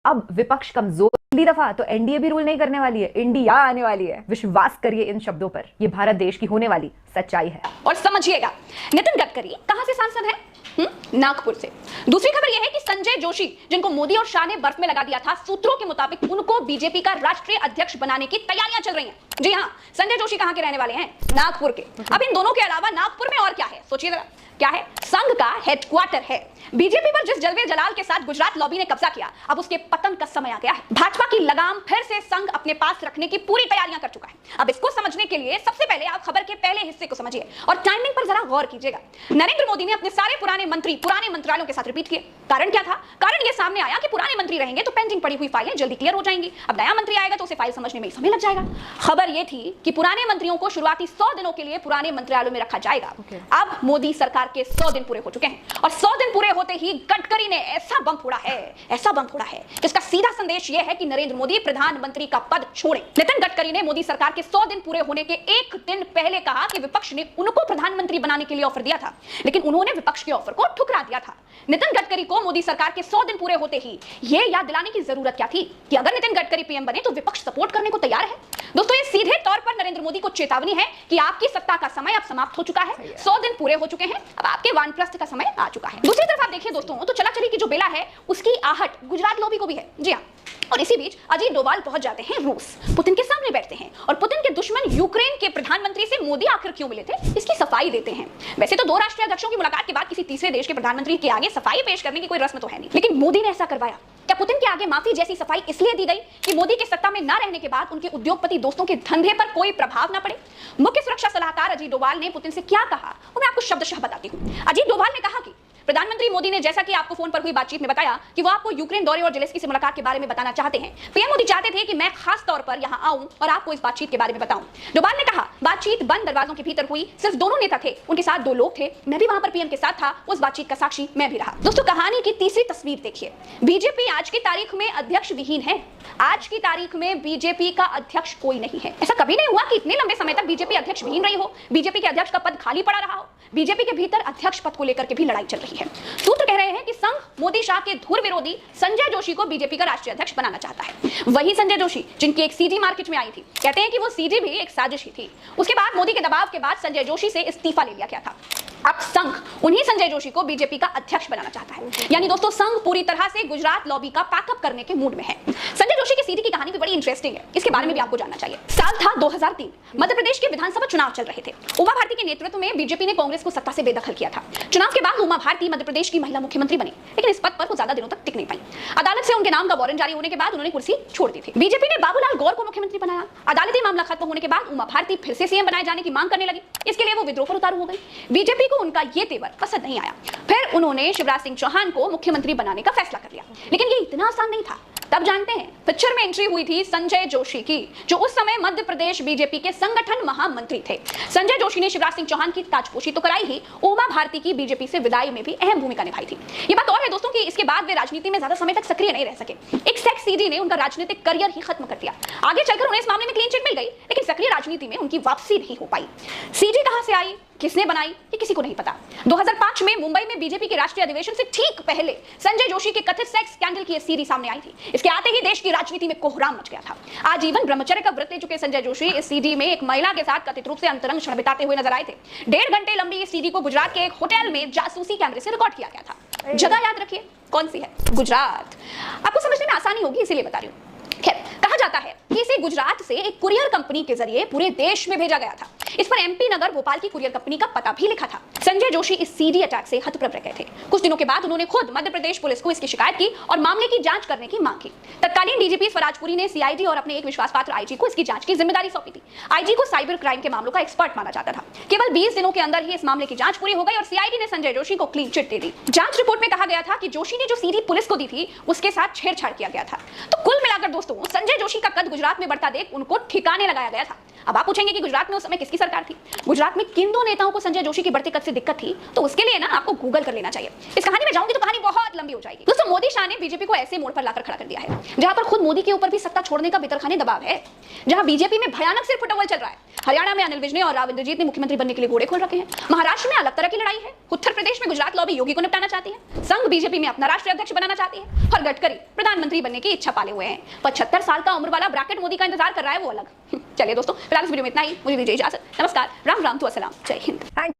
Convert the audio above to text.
अब विपक्ष कमजोर, अगली दफा तो एनडीए भी रूल नहीं करने वाली है, इंडिया आने वाली है। विश्वास करिए इन शब्दों पर, ये भारत देश की होने वाली सच्चाई है। और समझिएगा, नितिन गडकरी कहां से सांसद है? नागपुर से। दूसरी खबर यह है कि संजय जोशी, जिनको मोदी और शाह ने बर्फ में लगा दिया था, सूत्रों के मुताबिक उनको बीजेपी का राष्ट्रीय अध्यक्ष बनाने की तैयारियां चल रही हैं। जी हां, संजय जोशी कहां के रहने वाले हैं? नागपुर के। अब इन दोनों के अलावा नागपुर में और क्या है, सोचिए जरा, क्या है? संघ का हेडक्वार्टर है। बीजेपी पर जिस जलवे जलाल के साथ गुजरात लॉबी ने कब्जा किया, अब उसके पतन का समय आ गया है। भाजपा की लगाम फिर से संघ अपने पास रखने की पूरी तैयारियां कर चुका है। अब इसको समझने के लिए सबसे पहले आप खबर के पहले हिस्से को समझिए और टाइमिंग पर जरा गौर कीजिएगा। नरेंद्र मोदी ने अपने सारे पुराने मंत्री पुराने मंत्रालयों के साथ रिपीट किए। कारण क्या था? कारण यह सामने आया कि पुराने मंत्री रहेंगे तो पेंडिंग पड़ी हुई फाइलें जल्दी क्लियर हो जाएंगी। अब नया मंत्री आएगा तो उसे फाइल समझने में समय लग जाएगा। खबर यह थी कि पुराने मंत्रियों को शुरुआती 100 दिनों के लिए पुराने मंत्रालयों में रखा जाएगा। अब मोदी सरकार के 100 दिन पूरे हो चुके हैं और 100 दिन पूरे होते ही गडकरी ने ऐसा बम फोड़ा है जिसका सीधा संदेश यह है कि नरेंद्र मोदी प्रधानमंत्री का पद छोड़े। नितिन गडकरी ने मोदी सरकार के 100 दिन पूरे होने के एक दिन पहले कहा कि विपक्ष ने उनको प्रधानमंत्री बनाने के लिए ऑफर दिया था, लेकिन उन्होंने विपक्ष के ऑफर को ठुकरा दिया था। नितिन गडकरी को मोदी सरकार के 100 दिन पूरे होते ही यह याद दिलाने की जरूरत क्या थी कि अगर नितिन गडकरी पीएम बने तो विपक्ष सपोर्ट करने को तैयार है। दोस्तों, ये सीधे तौर पर नरेंद्र मोदी को चेतावनी है कि आपकी सत्ता का समय अब समाप्त हो चुका है। 100 दिन पूरे हो चुके हैं, अब आपके वानप्रस्थ का समय आ चुका है। दूसरी तरफ आप देखिए दोस्तों, तो चलाचली की जो बेला है उसकी आहट गुजरात लॉबी को भी है। जी हाँ, और इसी बीच अजीत डोभाल पहुंच जाते हैं रूस, पुतिन के सामने बैठते हैं और पुतिन के दुश्मन यूक्रेन के प्रधानमंत्री से मोदी आखिर क्यों मिले थे इसकी सफाई देते हैं। वैसे तो दो राष्ट्रीय अध्यक्षों की मुलाकात के बाद किसी तीसरे देश के प्रधानमंत्री के आगे सफाई पेश करने की कोई रस्म तो है नहीं, लेकिन मोदी ने ऐसा करवाया। क्या पुतिन के आगे माफी जैसी सफाई इसलिए दी गई कि मोदी के सत्ता में न रहने के बाद उनके उद्योगपति दोस्तों के धंधे पर कोई प्रभाव न पड़े? मुख्य सुरक्षा सलाहकार अजीत डोभाल ने पुतिन से क्या कहा वो मैं आपको शब्दशः बताती हूँ। अजीत डोभाल ने कहा कि प्रधानमंत्री मोदी ने जैसा कि आपको फोन पर हुई बातचीत में बताया कि वो आपको यूक्रेन दौरे और जेलेंस्की से मुलाकात के बारे में बताना चाहते हैं। पीएम मोदी चाहते थे कि मैं खास तौर पर यहां आऊं और आपको इस बातचीत के बारे में बताऊं। डोभाल ने कहा, बातचीत बंद दरवाजों के भीतर हुई, सिर्फ दोनों नेता थे, उनके साथ 2 लोग थे, मैं भी वहां पर पीएम के साथ था, उस बातचीत का साक्षी मैं भी रहा। दोस्तों, कहानी की तीसरी तस्वीर देखिए। बीजेपी आज की तारीख में अध्यक्ष विहीन है। आज की तारीख में बीजेपी का अध्यक्ष कोई नहीं है। ऐसा कभी नहीं हुआ कि इतने लंबे समय तक बीजेपी अध्यक्ष विहीन रही हो, बीजेपी के अध्यक्ष का पद खाली पड़ा रहा हो। बीजेपी के भीतर अध्यक्ष पद को लेकर के भी लड़ाई चल रही है। सूत्र कह रहे हैं कि संघ मोदी शाह के धुर विरोधी संजय जोशी को बीजेपी का राष्ट्रीय अध्यक्ष बनाना चाहता है। वही संजय जोशी जिनकी एक सीडी मार्केट में आई थी, कहते हैं कि वो सीडी भी एक साजिश ही थी। उसके बाद मोदी के दबाव के बाद संजय जोशी से इस्तीफा ले लिया गया था। अब संघ उन्हीं संजय जोशी को बीजेपी का अध्यक्ष बनाना चाहता है। यानी दोस्तों, संघ पूरी तरह से गुजरात लॉबी का पैकअप करने के मूड में है। संजय जोशी की सीडी की कहानी भी बड़ी इंटरेस्टिंग है, इसके बारे में भी आपको जानना चाहिए। साल था 2003, मध्य प्रदेश के विधानसभा चुनाव चल रहे थे। उमा भारती के नेतृत्व में बीजेपी ने कांग्रेस को सत्ता से बेदखल किया था। चुनाव के बाद उमा भारती मध्य प्रदेश की महिला मुख्यमंत्री बनी, लेकिन इस पद पर वो ज्यादा दिनों तक टिक नहीं पाई। अदालत से उनके नाम का वारंट जारी होने के बाद उन्होंने कुर्सी छोड़ दी थी। बीजेपी ने बाबूलाल गौर को मुख्यमंत्री बनाया। अदालती मामला खत्म होने के बाद उमा भारती फिर से सीएम बनाए जाने की मांग करने लगी। इसके लिए वो विद्रोह पर उतारू हो गई। बीजेपी को उनका ये तेवर पसंद नहीं आया। फिर उन्होंने शिवराज सिंह चौहान को मुख्यमंत्री बनाने का फैसला कर लिया, लेकिन ये इतना आसान नहीं था। तब जानते हैं, पिक्चर में एंट्री हुई थी संजय जोशी की, जो उस समय मध्य प्रदेश बीजेपी के संगठन महामंत्री थे। संजय जोशी ने शिवराज सिंह चौहान की ताजपोशी तो कराई ही, उमा भारती की बीजेपी से विदाई में भी अहम भूमिका निभाई थी। ये बात और है दोस्तों कि इसके बाद वे राजनीति में ज्यादा समय तक सक्रिय नहीं रह सके। एक सेक्स सीडी ने उनका राजनीतिक करियर ही खत्म कर दिया। आगे चलकर उन्हें इस मामले में क्लीन चिट मिल गई, लेकिन सक्रिय राजनीति में उनकी वापसी नहीं हो पाई। सीडी कहां से आई, किसने बनाई, ये किसी को नहीं पता। 2005 में मुंबई में बीजेपी के राष्ट्रीय अधिवेशन से ठीक पहले संजय जोशी के कथित सेक्स स्कैंडल की सीडी सामने आई थी। इसके आते ही देश की राजनीति में कोहराम मच गया था। आजीवन ब्रह्मचर्य का व्रत ले चुके संजय जोशी इस सीडी में एक महिला के साथ कथित रूप से अंतरंग क्षण बिताते हुए नजर आए थे। 1.5 घंटे लंबी इस सीडी को गुजरात के एक होटल में जासूसी कैमरे से रिकॉर्ड किया गया था। जगह याद रखिए, कौन सी है? गुजरात। आपको समझने में आसानी होगी इसीलिए बता रही हूं। खैर, कहा जाता है कि इसे गुजरात से एक कुरियर कंपनी के जरिए पूरे देश में भेजा गया था। इस पर एमपी नगर भोपाल की कुरियर कंपनी का पता भी लिखा था। संजय जोशी इस सीडी अटैक से हतप्रभ रह गए थे। कुछ दिनों के बाद उन्होंने खुद मध्य प्रदेश पुलिस को इसकी शिकायत की और मामले की जांच करने की मांग की। तत्कालीन डीजीपी स्वराजपुरी ने सीआईडी और अपने एक विश्वासपात्र आईजी को इसकी जांच की जिम्मेदारी सौंपी थी। आईजी को साइबर क्राइम के मामलों का एक्सपर्ट माना जाता था। केवल 20 दिनों के अंदर ही इस मामले की जांच पूरी हो गई और सीआईडी ने संजय जोशी को क्लीन चिट दे दी। जांच रिपोर्ट में कहा गया था कि जोशी ने जो सीडी पुलिस को दी थी उसके साथ छेड़छाड़ किया गया था। तो कुल मिलाकर दोस्तों, संजय जोशी का कद गुजरात में बढ़ता देख उनको ठिकाने लगाया गया था। अब आप पूछेंगे कि गुजरात में उस समय किसकी सरकार थी? गुजरात में किन दो नेताओं को संजय जोशी की बढ़ते कद से दिक्कत थी? तो उसके लिए ना आपको गूगल कर लेना चाहिए। इस कहानी में जाऊंगी तो कहानी बहुत लंबी हो जाएगी। दोस्तों, मोदी शाह ने बीजेपी को ऐसे मोड़ पर लाकर खड़ा कर दिया है जहां पर खुद मोदी के ऊपर भी सत्ता छोड़ने का बेतरखाने दबाव है, जहां बीजेपी में भयानक सिर फुटबॉल चल रहा है। हरियाणा में अनिल विज ने और राव इंद्रजीत ने मुख्यमंत्री बनने के लिए घोड़े खोल रखे हैं। महाराष्ट्र में अलग तरह की लड़ाई है। उत्तर प्रदेश में गुजरात लॉबी योगी को निपटाना चाहती है। संघ बीजेपी में अपना राष्ट्रीय अध्यक्ष बनाना चाहती है और गडकरी प्रधानमंत्री बनने की इच्छा पाले हुए हैं। 75 साल का उम्र वाला ब्रैकेट मोदी का इंतजार कर रहा है, वो अलग। चलिए दोस्तों, फिलहाल इस वीडियो में इतना ही। मुझे दीजिए इजाजत। नमस्कार, राम राम तो असलाम, जय हिंद।